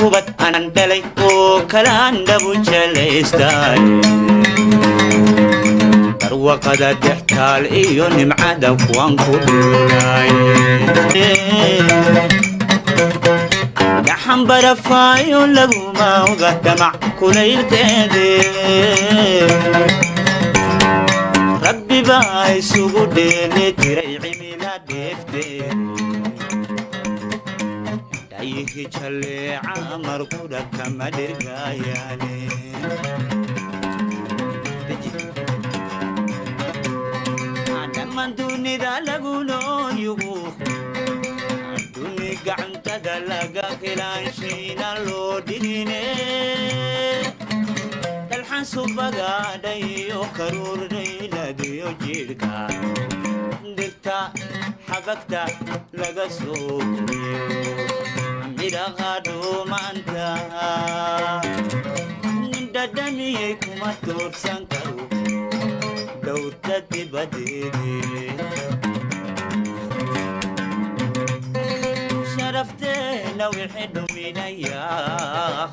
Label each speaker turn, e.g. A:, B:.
A: ubad anan dhalay oo kalaan dhabu jelaystay barwaqada dhextaal iyo nimcada kuwan ku dhulay dhaxan barafaayo laguma oga damac kulaylkeede rabbi baa isugu dheeli tiray cimila dheefteed dhayihi jaleeca markuda kama dhirgaayaane dhammaan dunida lagu nooyugu duni gacantada laga khilaanshiina loo dhigine dalxan subagaadhayo karuurdhayladiyo jidhka dhigta xabagta laga soo midhaqa dhuumanta dhadhamiyey kuma toorsan karo dhowrta dibadeede sharafteena wixii dhuminayaa